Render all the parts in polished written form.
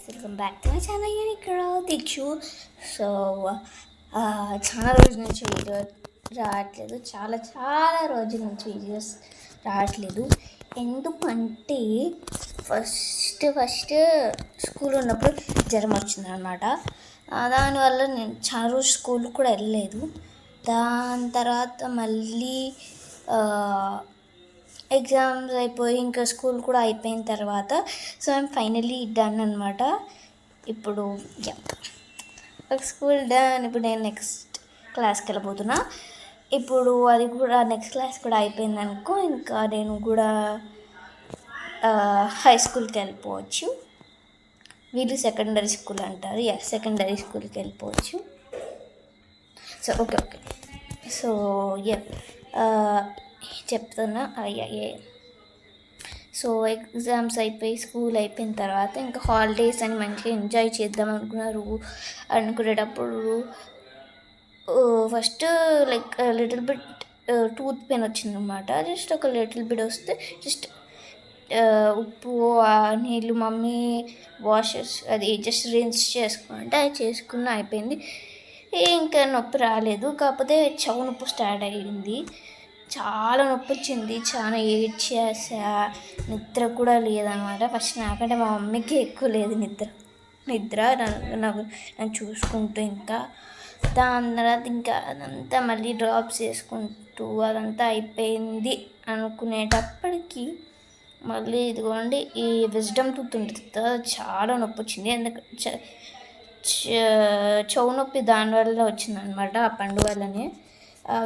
Welcome back to my channel unique girl Deekshu. So చాలా రోజుల నుంచి వీడియో రావట్లేదు, చాలా చాలా రోజుల నుంచి వీడియోస్ రావట్లేదు. ఎందుకంటే ఫస్ట్ స్కూల్ ఉన్నప్పుడు జ్వరం వచ్చిందనమాట. దానివల్ల నేను చాలా రోజు స్కూల్ కూడా వెళ్ళలేదు. దాని తర్వాత మళ్ళీ ఎగ్జామ్స్ అయిపోయి ఇంకా స్కూల్ కూడా అయిపోయిన తర్వాత సో ఐమ్ ఫైనలీ డన్ అనమాట. ఇప్పుడు స్కూల్ డన్. ఇప్పుడు నేను నెక్స్ట్ క్లాస్కి వెళ్ళబోతున్నా. ఇప్పుడు అది కూడా నెక్స్ట్ క్లాస్ కూడా అయిపోయింది అనుకో, ఇంకా నేను కూడా హై స్కూల్కి వెళ్ళిపోవచ్చు. వీళ్ళు సెకండరీ స్కూల్ అంటారు. సెకండరీ స్కూల్కి వెళ్ళిపోవచ్చు. సో ఓకే సో చెప్తున్నా. సో ఎగ్జామ్స్ అయిపోయి స్కూల్ అయిపోయిన తర్వాత ఇంకా హాలిడేస్ అని మంచిగా ఎంజాయ్ చేద్దాం అనుకునేటప్పుడు first like little bit tooth pain వచ్చిందనమాట. జస్ట్ ఒక లిటిల్ బిట్ వస్తే జస్ట్ ఉప్పు నీళ్ళు మమ్మీ అది జస్ట్ రిన్స్ చేసుకుంటే అది చేసుకున్న అయిపోయింది. ఇంకా నొప్పి రాలేదు, కాకపోతే చెవు నొప్పి స్టార్ట్ అయ్యింది. చాలా నొప్పి వచ్చింది, చాలా ఏడ్చేసా. నిద్ర కూడా లేదనమాట. ఫస్ట్ నాకంటే మా మమ్మీకి ఎక్కువ లేదు నిద్ర నాకు నన్ను చూసుకుంటూ. ఇంకా దాని తర్వాత ఇంకా అదంతా మళ్ళీ డ్రాప్స్ వేసుకుంటూ అదంతా అయిపోయింది అనుకునేటప్పటికి మళ్ళీ ఇదిగోండి ఈ విజ్డమ్ టూత్ ఉంటుంది కదా, చాలా నొప్పి వచ్చింది. ఎందుకంటే చెవు నొప్పి దానివల్ల వచ్చిందనమాట, ఆ పండు వల్లనే.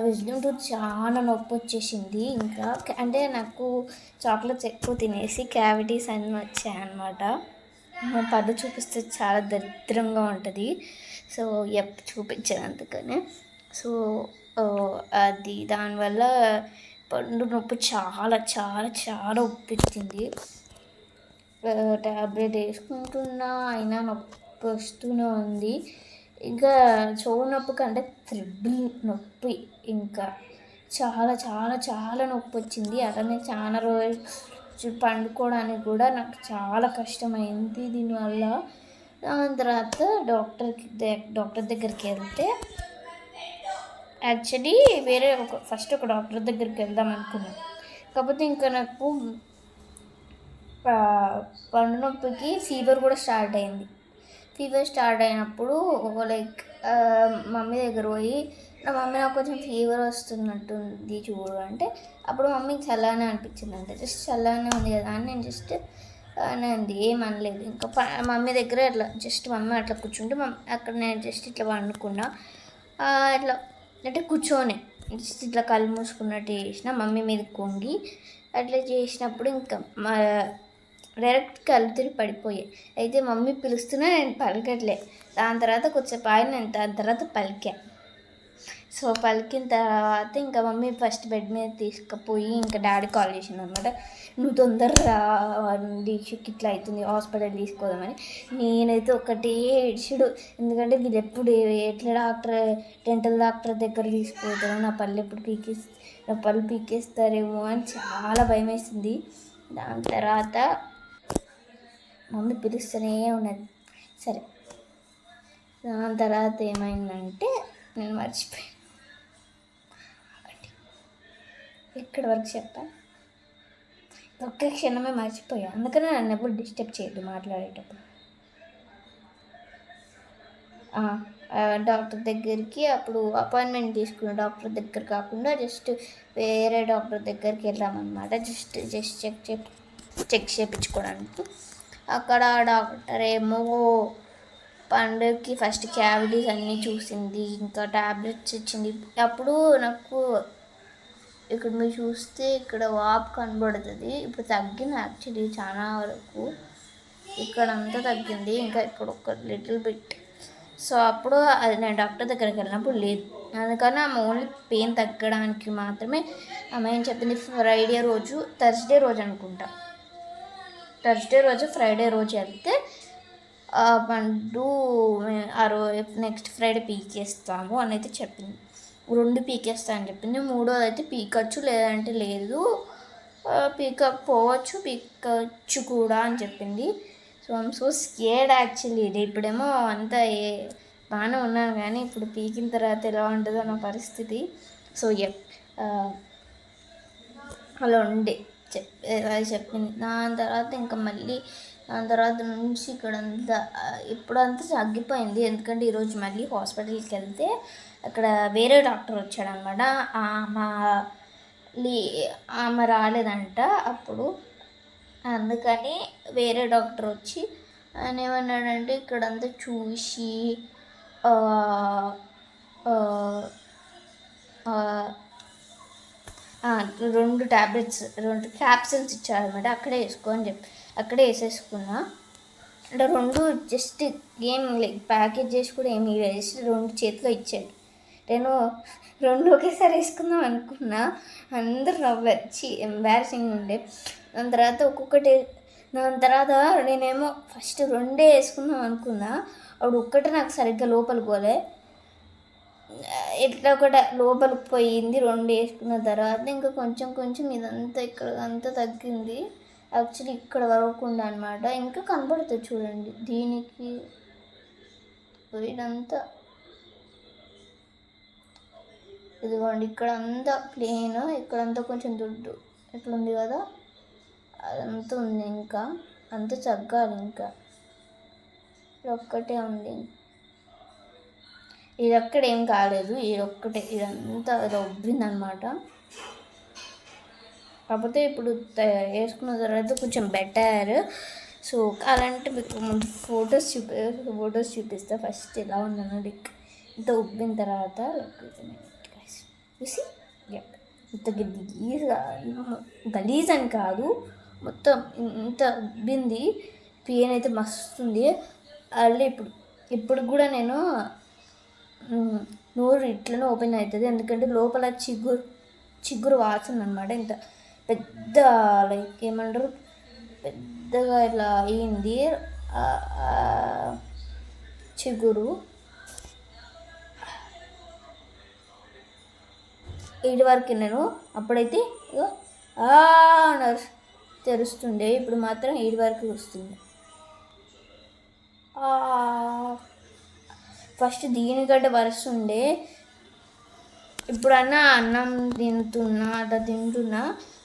విజ్డమ్ టూత్ చాలా నొప్పి వచ్చేసింది. ఇంకా అంటే నాకు చాక్లెట్స్ ఎక్కువ తినేసి క్యావిటీస్ అన్నీ వచ్చాయన్నమాట. పళ్ళు చూపిస్తే చాలా దరిద్రంగా ఉంటుంది. సో చూపించాను అందుకనే. సో అది దానివల్ల పండు నొప్పి చాలా చాలా చాలా ఒప్పించింది. ట్యాబ్లెట్ వేసుకుంటున్నా అయినా నొప్పి వస్తూనే ఉంది. ఇంకా చెవు నొప్పి కంటే త్రిబుల్ నొప్పి, ఇంకా చాలా చాలా చాలా నొప్పి వచ్చింది. అలానే చాలా రోజు పండుకోవడానికి కూడా నాకు చాలా కష్టమైంది దీనివల్ల. దాని తర్వాత డాక్టర్ దగ్గరికి వెళ్తే యాక్చువల్లీ ఫస్ట్ ఒక డాక్టర్ దగ్గరికి వెళ్దాం అనుకున్నాను. కాకపోతే ఇంకా నాకు పండు నొప్పికి ఫీవర్ కూడా స్టార్ట్ అయింది. ఫీవర్ స్టార్ట్ అయినప్పుడు లైక్ మమ్మీ దగ్గర పోయి, నా మమ్మీ నాకు కొంచెం ఫీవర్ వస్తున్నట్టుంది చూడు అంటే, అప్పుడు మమ్మీకి చల్లగానే అనిపించింది. అంటే జస్ట్ చల్లగానే ఉంది కదా అని నేను జస్ట్ అంది, ఏమనలేదు. ఇంకా మమ్మీ దగ్గర అట్లా జస్ట్ మమ్మీ అట్లా కూర్చుంటే అక్కడ నేను జస్ట్ ఇట్లా వండుకున్నా. ఇట్లా అంటే కూర్చొని జస్ట్ ఇట్లా కళ్ళు మూసుకున్నట్టు చేసిన, మమ్మీ మీద కొంగి అట్లా చేసినప్పుడు ఇంకా డైరెక్ట్ కళ్ళు తిరిగి పడిపోయాయి. అయితే మమ్మీ పిలుస్తున్నా నేను పలకట్లే. దాని తర్వాత కొంచెం నేను దాని తర్వాత పలికా. సో పలికిన తర్వాత ఇంకా మమ్మీ ఫస్ట్ బెడ్ మీద తీసుకుపోయి ఇంకా డాడీ కాల్ చేసింది అనమాట. నువ్వు తొందరగా దీక్షకి ఇట్లా అవుతుంది, హాస్పిటల్ తీసుకోదామని. నేనైతే ఒకటే ఏడ్చుడు. ఎందుకంటే వీళ్ళు ఎప్పుడు ఎట్లా డెంటల్ డాక్టర్ దగ్గర తీసుకుపోతారో, నా పళ్ళు పీకేస్తారేమో అని చాలా భయం వేసింది. దాని తర్వాత మమ్మీ పిలుస్తూనే ఉన్నది. సరే, దాని తర్వాత ఏమైందంటే నేను మర్చిపోయాను. ఎక్కడి వరకు చెప్పా, ఒక్క క్షణమే మర్చిపోయా. అందుకనే నన్ను ఎప్పుడు డిస్టర్బ్ చేయద్దు మాట్లాడేటప్పుడు. డాక్టర్ దగ్గరికి అప్పుడు అపాయింట్మెంట్ తీసుకున్న డాక్టర్ దగ్గర కాకుండా జస్ట్ వేరే డాక్టర్ దగ్గరికి వెళ్ళామన్నమాట. జస్ట్ చెక్ చేయించుకోవడానికి. అక్కడ డాక్టర్ ఏమో పండుకి ఫస్ట్ క్యావిటీస్ అన్నీ చూసింది, ఇంకా ట్యాబ్లెట్స్ ఇచ్చింది. అప్పుడు నాకు ఇక్కడ మీరు చూస్తే ఇక్కడ వాపు కనబడుతుంది. ఇప్పుడు తగ్గింది యాక్చువల్లీ చాలా వరకు, ఇక్కడ అంతా తగ్గింది, ఇంకా ఇక్కడ ఒక లిటిల్ బిట్. సో అప్పుడు అది నేను డాక్టర్ దగ్గరికి వెళ్ళినప్పుడు లేదు. అందుకని ఆమె ఓన్లీ పెయిన్ తగ్గడానికి మాత్రమే ఆమె ఏం చెప్పింది, థర్స్డే రోజు అనుకుంటా, ఫ్రైడే రోజు వెళ్తే పండు నెక్స్ట్ ఫ్రైడే పీకేస్తాము అని అయితే చెప్పింది. 2 పీకేస్తా అని చెప్పింది. 3వది అయితే పీకచ్చు, లేదంటే లేదు, పీకచ్చు కూడా అని చెప్పింది. So so I'm so scared actually. ఇప్పుడేమో అంతా బాగానే ఉన్నాను, కానీ ఇప్పుడు పీకిన తర్వాత ఎలా ఉంటుందో నా పరిస్థితి. సో అలా ఉండే అది చెప్పింది. దాని తర్వాత ఇంకా మళ్ళీ దాని తర్వాత నుంచి ఇక్కడంతా ఇప్పుడంతా తగ్గిపోయింది. ఎందుకంటే ఈరోజు మళ్ళీ హాస్పిటల్కి వెళ్తే అక్కడ వేరే డాక్టర్ వచ్చాడనమాట. ఆమె రాలేదంట అప్పుడు, అందుకని వేరే డాక్టర్ వచ్చి ఆయన ఏమన్నాడంటే ఇక్కడంతా చూసి 2 ట్యాబ్లెట్స్ 2 క్యాప్సిల్స్ ఇచ్చారనమాట. అక్కడే వేసుకో అని చెప్పి అక్కడే వేసేసుకున్నా. అంటే 2 జస్ట్ ఏం లైక్ ప్యాకేజ్ చేసి కూడా ఏమి వేసి 2 చేతిలో ఇచ్చాడు. నేను 2 ఒకేసారి వేసుకుందాం అనుకున్నా. అందరు నవ్వచ్చి ఎంబారసింగ్ ఉండే. దాని తర్వాత నేనేమో ఫస్ట్ 2 వేసుకుందాం అనుకున్నా. అప్పుడు ఒక్కటే నాకు సరిగ్గా లోపలికి పోలే, ఎట్లా ఒకటి లోపలికి పోయింది. 2 వేసుకున్న తర్వాత ఇంకా కొంచెం ఇదంతా ఇక్కడ అంతా తగ్గింది. యాక్చువల్లీ ఇక్కడ వరకు ఉండే అనమాట. ఇంకా కనబడుతుంది చూడండి, దీనికి ఇదంతా ఇదిగోండి. ఇక్కడ అంతా ప్లేన్, ఇక్కడంతా కొంచెం దుడ్డు ఎట్లుంది కదా, అదంతా ఉంది. ఇంకా అంతా తగ్గాలి. ఇంకా ఒక్కటే ఉంది. ఇది ఒక్కటే ఏం కాలేదు, ఇది ఒక్కటే ఇదంతా ఉబ్బిందనమాట. కాకపోతే ఇప్పుడు వేసుకున్న తర్వాత కొంచెం బెటర్. సో అలాంటి మీకు ఫొటోస్ చూపిస్తా. ఫస్ట్ ఎలా ఉందన్న లైక్ ఇంత ఉబ్బిన తర్వాత చూసి ఇంత గలీజ్ అని కాదు, మొత్తం ఇంత ఉబ్బింది. పెయిన్ అయితే మస్తుంది. అలా ఇప్పుడు కూడా నేను నోరు ఇట్లనే ఓపెన్ అవుతుంది, ఎందుకంటే లోపల చిగురు వాసన అనమాట. ఇంత పెద్ద లైక్ ఏమంటారు, పెద్దగా ఇలా అయింది చిగురు. ఇది వరకు నేను అప్పుడైతే తెరుస్తుండే, ఇప్పుడు మాత్రం 7 వరకు వస్తుంది. ఫస్ట్ దీనికంటే వరుస్తుండే. ఇప్పుడన్నా అన్నం తింటున్నా.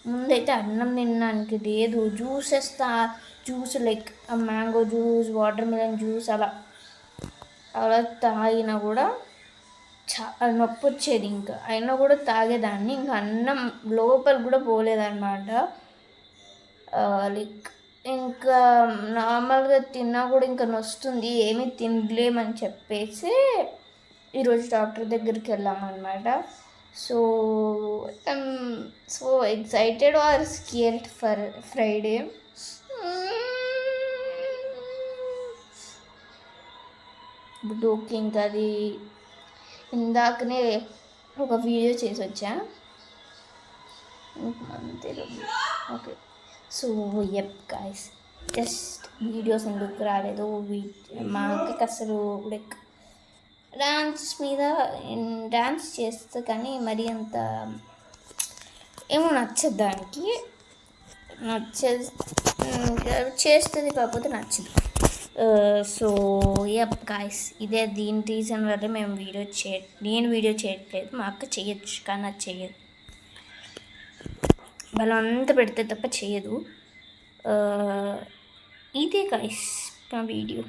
ముందైతే అన్నం తినడానికి లేదు. Juice like mango juice, water melon juice అలా తాగినా కూడా చాలా నొప్పి వచ్చేది. ఇంకా అయినా కూడా తాగేదాన్ని. ఇంకా అన్నం లోపల కూడా పోలేదన్నమాట. లైక్ ఇంకా నార్మల్గా తిన్నా కూడా ఇంకా నొస్తుంది, ఏమీ తినలేమని చెప్పేసి ఈరోజు డాక్టర్ దగ్గరికి వెళ్ళామన్నమాట. So I'm so excited or scared for Friday. ఇప్పుడు ఓకే, ఇంకా అది ఇందాకనే ఒక వీడియో చేసి వచ్చా అంతే. Okay, so guys, just videos ఎందుకు రాలేదు, మా అక్కకి అసలు లైక్ డాన్స్ చేస్తే కానీ మరీ అంత ఏమో నచ్చదు. దానికి చేస్తుంది, కాకపోతే నచ్చదు. సో గాయ్స్, ఇదే దీని రీజన్ వల్ల నేను వీడియో చేయట్లేదు. మా అక్క చేయొచ్చు, కానీ అది చేయదు. బలంతా పెడితే తప్ప చేయదు. ఇదే గాయ్స్ నా వీడియో.